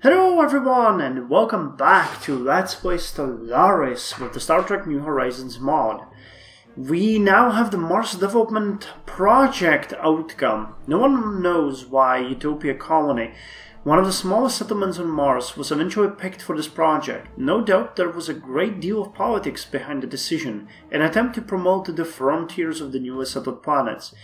Hello everyone and welcome back to Let's Play Stellaris with the Star Trek New Horizons mod. We now have the Mars Development Project outcome. No one knows why Utopia Colony, one of the smallest settlements on Mars, was eventually picked for this project. No doubt there was a great deal of politics behind the decision, an attempt to promote the frontiers of the newly settled planets.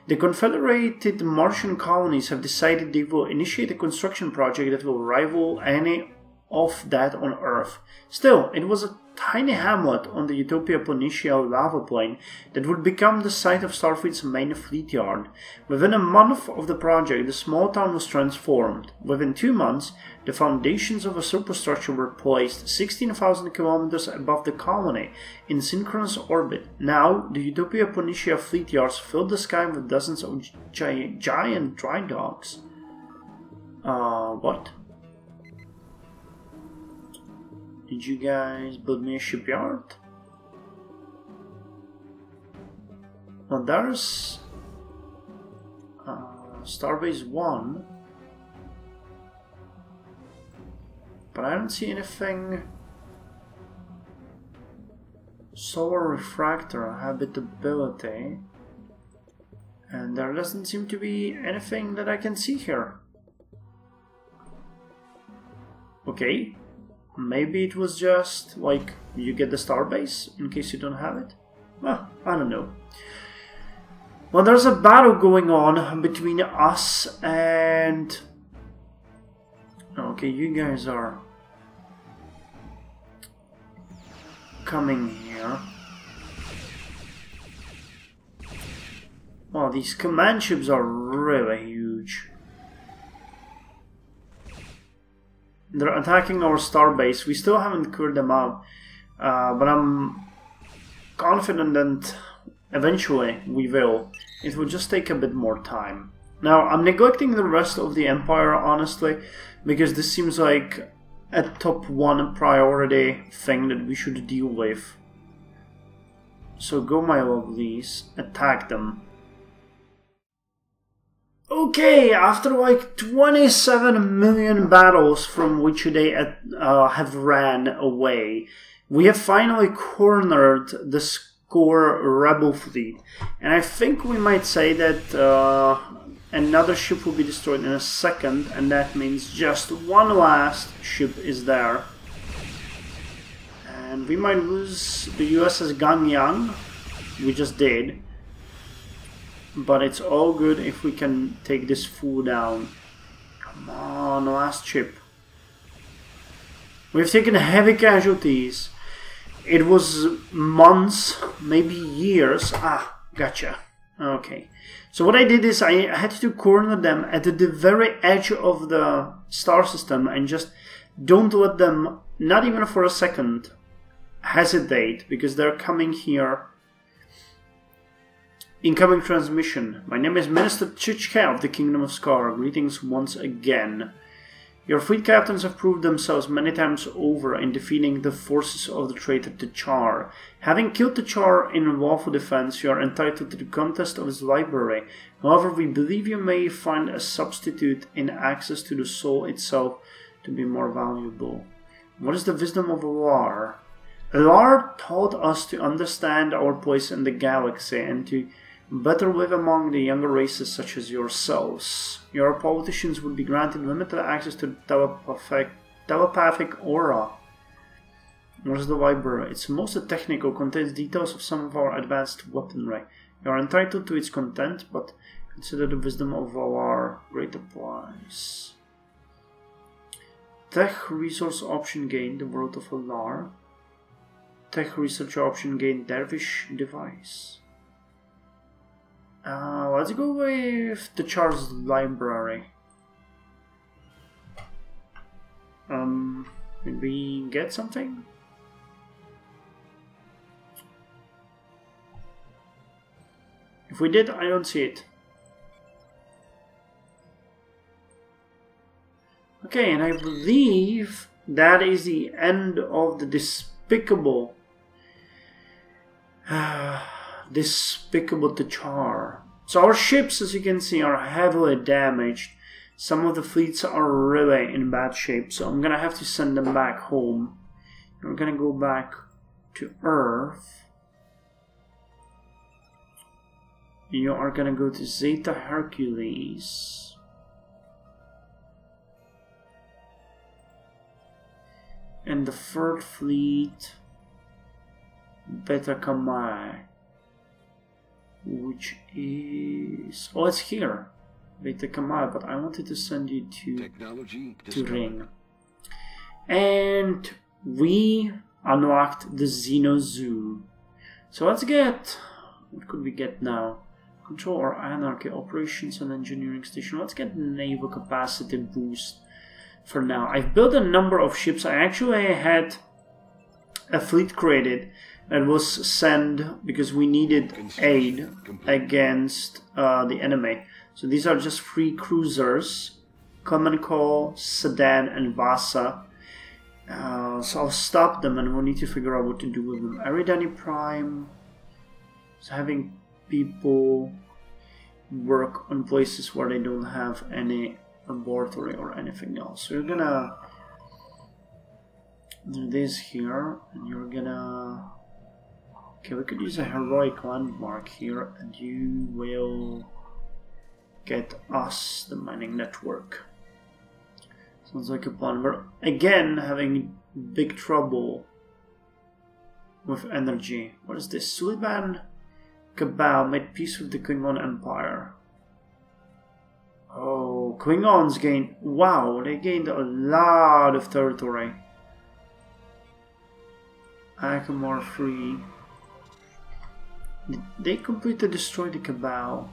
The Confederated Martian colonies have decided they will initiate a construction project that will rival any of that on Earth. Still, it was a tiny hamlet on the Utopia Planitia lava plain that would become the site of Starfleet's main fleet yard. Within a month of the project, the small town was transformed. Within 2 months, the foundations of a superstructure were placed 16,000 kilometers above the colony in synchronous orbit. Now, the Utopia Planitia fleet yards filled the sky with dozens of giant dry docks. What? Did you guys build me a shipyard? Well, there's Starbase 1, but I don't see anything. Solar refractor, habitability, and there doesn't seem to be anything that I can see here. Okay. Maybe it was just like you get the starbase in case you don't have it. Well, I don't know. Well, there's a battle going on between us and... Okay, you guys are coming here. Well, these command ships are really huge. They're attacking our starbase. We still haven't cleared them out, but I'm confident that eventually we will. It will just take a bit more time. Now, I'm neglecting the rest of the Empire, honestly, because this seems like a top 1 priority thing that we should deal with. So go, my lovelies, attack them. Okay, after like 27 million battles from which they have ran away, we have finally cornered the Score Rebel fleet. And I think we might say that another ship will be destroyed in a second, and that means just one last ship is there. And we might lose the USS Gangyang. We just did. But it's all good if we can take this fool down. Come on, last ship. We've taken heavy casualties. It was months, maybe years. Ah, gotcha. Okay. So what I did is I had to corner them at the very edge of the star system and just don't let them, not even for a second, hesitate, because they're coming here. Incoming transmission. My name is Minister Chichka of the Kingdom of Skar. Greetings once again. Your fleet captains have proved themselves many times over in defeating the forces of the traitor T'Char. Having killed T'Char in lawful defense, you are entitled to the contest of his library. However, we believe you may find a substitute in access to the soul itself to be more valuable. What is the wisdom of Alar? Alar taught us to understand our place in the galaxy and to better live among the younger races such as yourselves. Your politicians would be granted limited access to the telepathic aura. What is the library? It's mostly technical, contains details of some of our advanced weaponry. You are entitled to its content, but consider the wisdom of Valar. Great applies. Tech resource option gain, the world of Alar. Tech research option gain, Dervish device. Let's go with the Charles library. Did we get something? If we did, I don't see it. Okay, and I believe that is the end of the despicable T'Char. So our ships, as you can see, are heavily damaged. Some of the fleets are really in bad shape, so I'm gonna have to send them back home. We're gonna go back to Earth. You are gonna go to Zeta Hercules. And the third fleet, Beta Kamai, which is... oh, it's here. Beta Kamai, but I wanted to send you to Ring. And we unlocked the Xeno Zoo. So let's get... what could we get now? Control or Anarchy, Operations and Engineering Station. Let's get Naval Capacity Boost for now. I've built a number of ships. I actually had a fleet created that was sent because we needed aid against the enemy. So these are just 3 cruisers, Common Call, Sedan and Vasa. So I'll stop them and we'll need to figure out what to do with them. Eridani Prime is having people work on places where they don't have any laboratory or anything else. So you're gonna do this here, and you're gonna... okay, we could use a heroic landmark here, and you will get us the mining network. Sounds like a plan. We're again having big trouble with energy. What is this? Suliban Cabal made peace with the Klingon Empire. Oh, Klingons gained... wow, they gained a lot of territory. Akamor 3. Did they completely destroy the Cabal?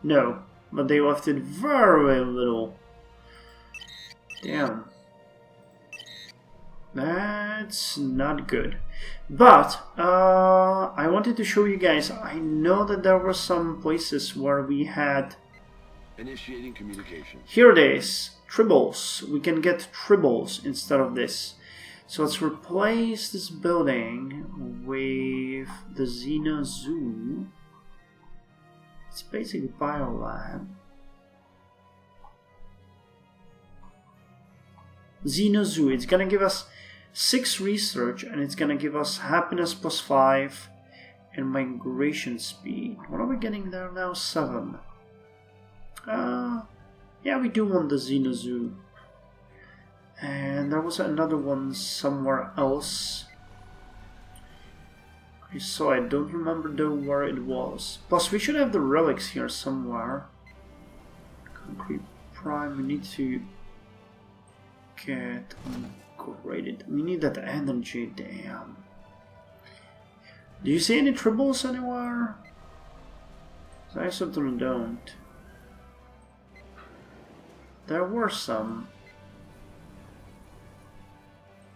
No, but they left it very little. Damn. That's not good. But, I wanted to show you guys, I know that there were some places where we had... initiating communication. Here it is, tribbles. We can get tribbles instead of this. So let's replace this building with the Xeno Zoo. It's basically Biolab. Xeno Zoo, it's gonna give us 6 research and it's gonna give us happiness +5 and migration speed. What are we getting there now? 7. Yeah, we do want the Xeno Zoo. And there was another one somewhere else. I saw it, don't remember though where it was. Plus we should have the relics here somewhere. Concrete Prime, we need to get upgraded. We need that energy, damn. Do you see any tribbles anywhere? I certainly don't. There were some.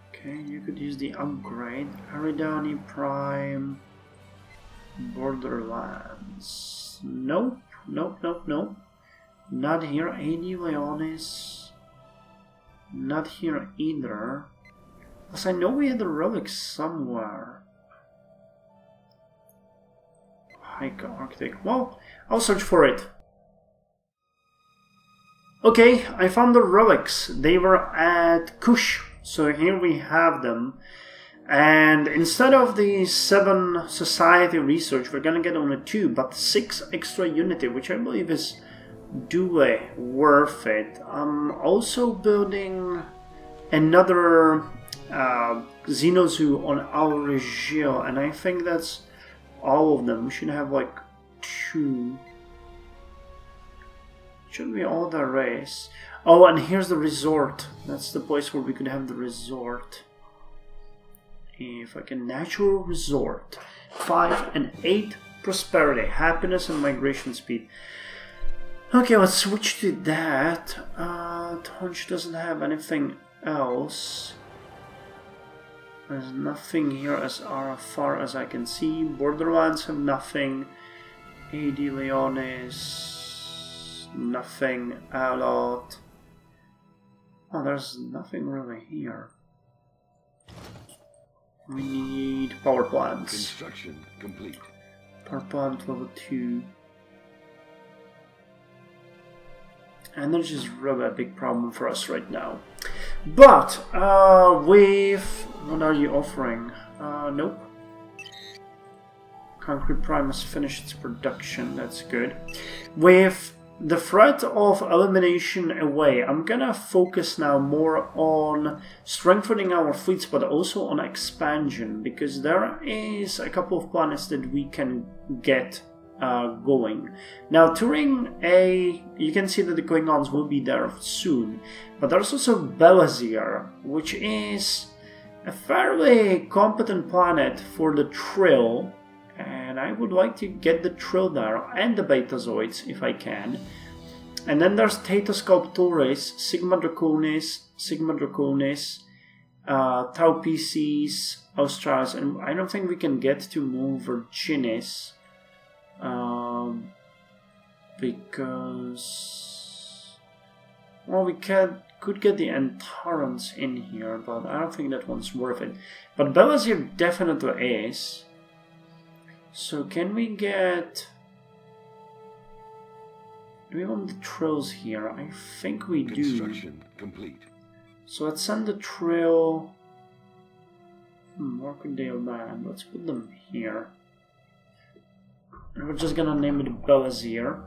Okay, you could use the upgrade. Aridani Prime. Borderlands. Nope, nope, nope, nope. Not here. AD Leonis. Not here either. Because I know we had the relics somewhere. Hike Arctic. Well, I'll search for it. Okay, I found the relics. They were at Kush. So here we have them. And instead of the 7 society research, we're gonna get only 2, but 6 extra unity, which I believe is duly worth it. I'm also building another Xeno Zoo on our Regio, and I think that's all of them. We should have like 2. Should be all the race. Oh, and here's the resort. That's the place where we could have the resort. If I can, natural resort. 5 and 8 prosperity, happiness and migration speed. Okay, let's switch to that. Tonch doesn't have anything else. There's nothing here as far as I can see. Borderlands have nothing. AD Leonis, nothing. Alot. Oh, there's nothing really here. We need power plants. Construction complete. Power plant level 2. Energy is really a big problem for us right now. But with what are you offering? Nope. Concrete Prime has finished its production. That's good. With the threat of elimination away, I'm gonna focus now more on strengthening our fleets, but also on expansion, because there is a couple of planets that we can get going. Now, Turing A, you can see that the Klingons will be there soon, but there's also Belazir, which is a fairly competent planet for the Trill. And I would like to get the Trill there, and the Betazoids, if I can. And then there's Theta Sculptores, Sigma Draconis, Tau PCs, Australis, and I don't think we can get to Mu Virginis. Because... well, we could get the Antarans in here, but I don't think that one's worth it. But Belazir definitely is. So can we get... do we want the Trills here? I think we do. Construction complete. So let's send the Trill... Markendale Land. Let's put them here. And we're just gonna name it Belazir.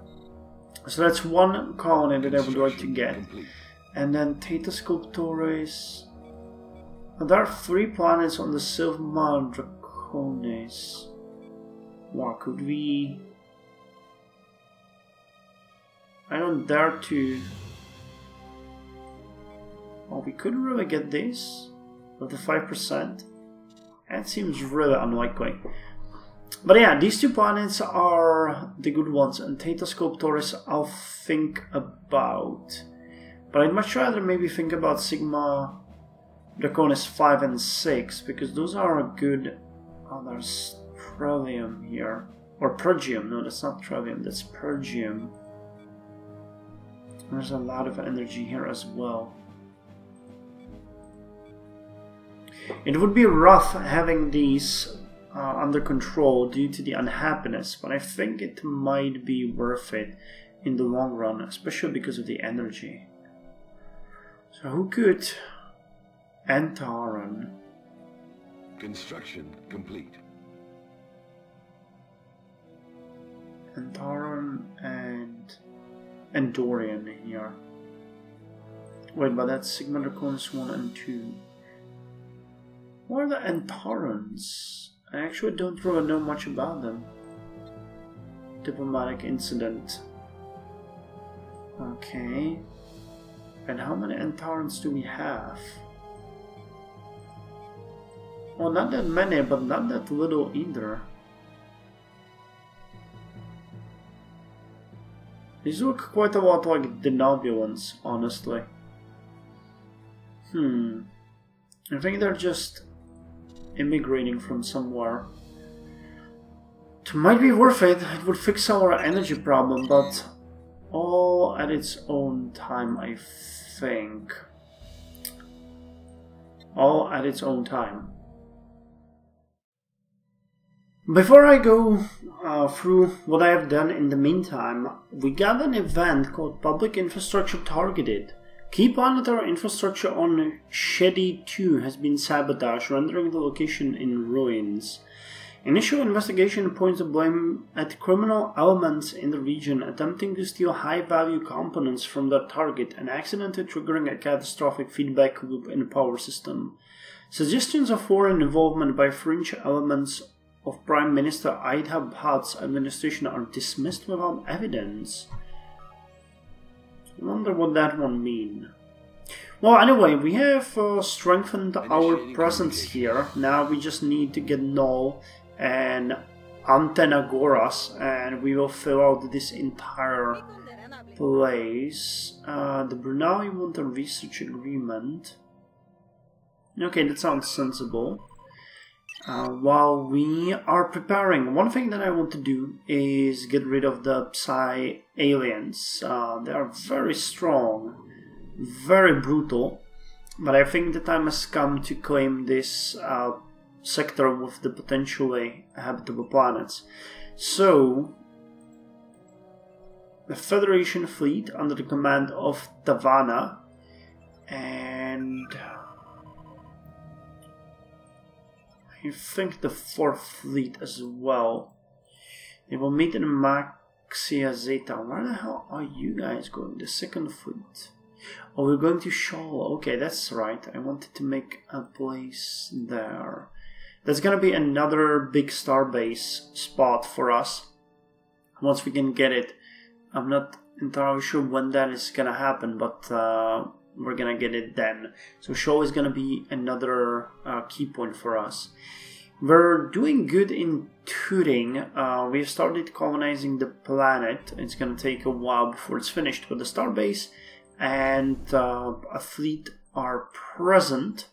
So that's one colony that I would like to get. Complete. And then Theta Sculptores... there are 3 planets on the Sigma Draconis. Wow, could we... I don't dare to... well, we could really get this with the 5%. That seems really unlikely. But yeah, these 2 planets are the good ones, and Theta Sculptores I'll think about. But I'd much rather maybe think about Sigma Draconis 5 and 6, because those are good... oh, there's Trillium here. Or Pergium. No, that's not Trillium, that's Pergium. There's a lot of energy here as well. It would be rough having these under control due to the unhappiness, but I think it might be worth it in the long run, especially because of the energy. So who could... Antaran. Construction complete. Antaran and Dorian here. Wait, but that's Sigma Draconis 1 and 2. What are the Antarans? I actually don't really know much about them. Diplomatic incident. Okay. And how many Antarans do we have? Well, not that many, but not that little either. These look quite a lot like the Nobulans, honestly. I think they're just immigrating from somewhere. It might be worth it. It would fix our energy problem, but all at its own time, I think. All at its own time. Before I go through what I have done in the meantime, we got an event called Public Infrastructure Targeted. Key planetary infrastructure on Shedi 2 has been sabotaged, rendering the location in ruins. Initial investigation points the blame at criminal elements in the region attempting to steal high-value components from their target and accidentally triggering a catastrophic feedback loop in the power system. Suggestions of foreign involvement by fringe elements of Prime Minister Aidha Bhatt's administration are dismissed without evidence. I wonder what that one means. Well, anyway, we have strengthened our presence here. Now we just need to get Null and Antenagoras, and we will fill out this entire place. The Brunei want a research agreement. Okay, that sounds sensible. While we are preparing, one thing that I want to do is get rid of the Psi aliens. They are very strong, very brutal, but I think the time has come to claim this sector with the potentially habitable planets. So, a Federation fleet under the command of Tavana, and I think the 4th fleet as well. They will meet in Maxia Zeta. Where the hell are you guys going? The 2nd fleet. Oh, we're going to Shaw. Okay, that's right. I wanted to make a place there. That's gonna be another big starbase spot for us. Once we can get it. I'm not entirely sure when that is gonna happen, but we're gonna get it then. So Shaw is gonna be another key point for us. We're doing good in Turing. We've started colonizing the planet. It's gonna take a while before it's finished, but the starbase and a fleet are present.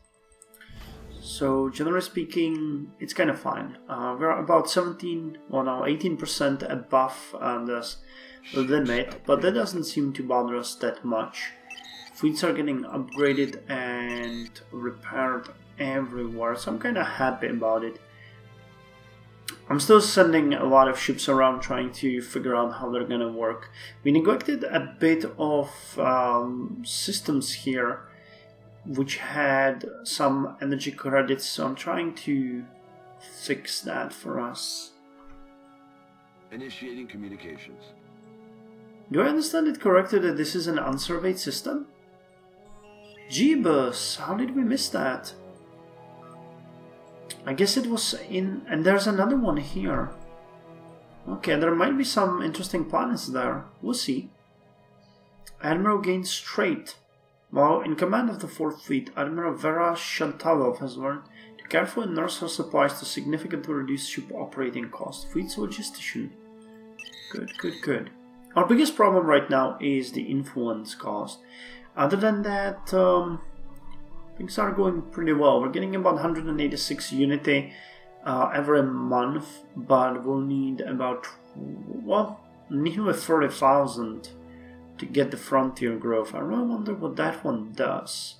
So generally speaking, it's kind of fine. We're about 18% above the limit, but that doesn't seem to bother us that much. Fleets are getting upgraded and repaired everywhere, so I'm kind of happy about it. I'm still sending a lot of ships around trying to figure out how they're gonna work. We neglected a bit of systems here which had some energy credits, so I'm trying to fix that for us. Initiating communications. Do I understand it correctly that this is an unsurveyed system? Jeebus, how did we miss that? I guess it was in... and there's another one here. Okay, there might be some interesting planets there. We'll see. Admiral gains Strait. While in command of the 4th Fleet, Admiral Vera Shantalov has learned to carefully nurse her supplies to significantly reduce ship operating costs. Fleet's logistician. Good, good, good. Our biggest problem right now is the influence cost. Other than that, things are going pretty well. We're getting about 186 unity every month, but we'll need about, well, nearly 30,000 to get the frontier growth. I really wonder what that one does.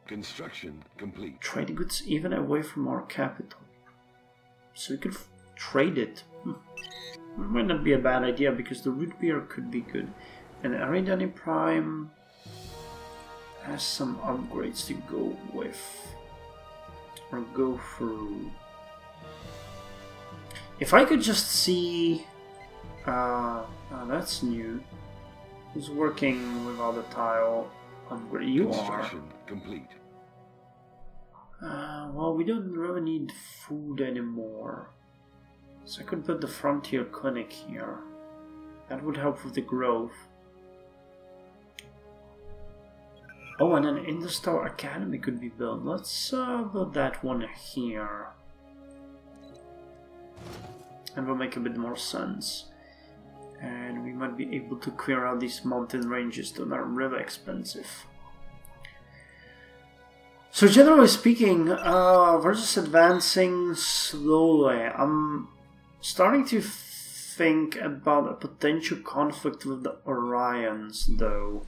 Construction complete. Trade goods even away from our capital. So we could trade it. It might not be a bad idea because the root beer could be good. And Aridani Prime has some upgrades to go with. Or go through. If I could just see... oh, that's new. Who's working without a tile upgrade? You Construction complete. Well, we don't really need food anymore. So I could put the frontier clinic here. That would help with the growth. Oh, and an Interstellar Academy could be built. Let's build that one here. And will make a bit more sense. And we might be able to clear out these mountain ranges that are really expensive. So generally speaking, we're just advancing slowly. I'm starting to think about a potential conflict with the Orions, though.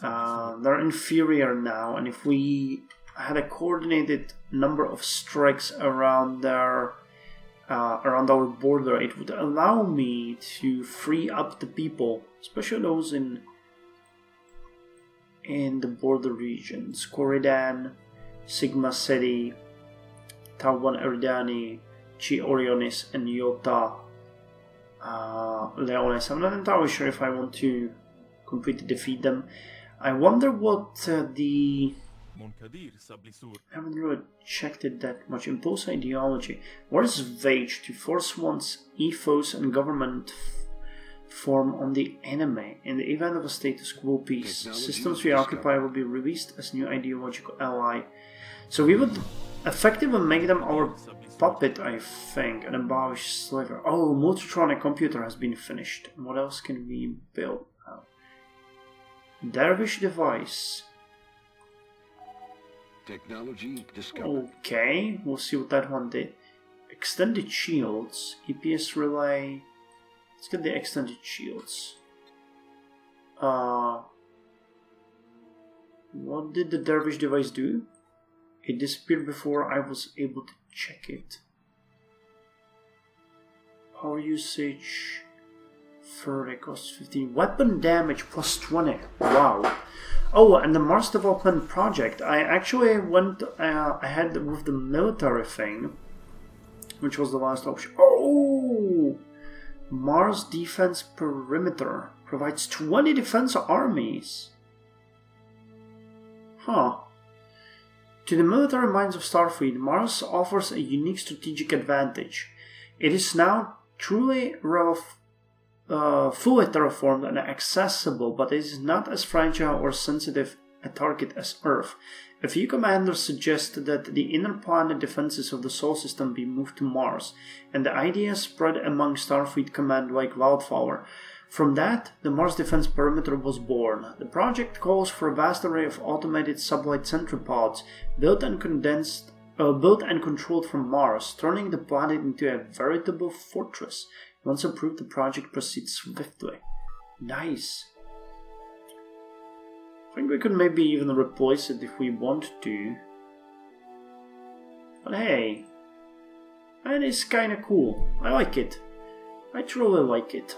They're inferior now, and if we had a coordinated number of strikes around their around our border, it would allow me to free up the people, especially those in the border regions. Corridan, Sigma Ceti, Tauban Erdani, Chi Orionis, and Iota Leones. I'm not entirely sure if I want to completely defeat them. I wonder what the... I haven't really checked it that much. Impulse ideology. What is Vage? To force one's ethos and government form on the enemy. In the event of a status quo peace, systems we occupy will be released as new ideological ally. So we would effectively make them our puppet, I think, and abolish slavery. Oh, multitronic computer has been finished. What else can we build? Dervish device. Technology discovered. Okay, we'll see what that one did. Extended shields, EPS relay. Let's get the extended shields. What did the Dervish device do? It disappeared before I was able to check it. Power usage 30 cost 15. Weapon damage plus 20. Wow. Oh, and the Mars development project. I actually went ahead with the military thing, which was the last option. Oh! Mars defense perimeter provides 20 defense armies. Huh. To the military minds of Starfleet, Mars offers a unique strategic advantage. It is now truly fully terraformed and accessible, but it is not as fragile or sensitive a target as Earth. A few commanders suggest that the inner planet defenses of the Sol system be moved to Mars, and the idea spread among Starfleet command like wildfire. From that, the Mars Defense Perimeter was born. The project calls for a vast array of automated sublight centropods built and controlled from Mars, turning the planet into a veritable fortress. Once approved, the project proceeds swiftly. Nice. I think we could maybe even replace it if we want to. But hey, that is kinda cool. I like it. I truly like it.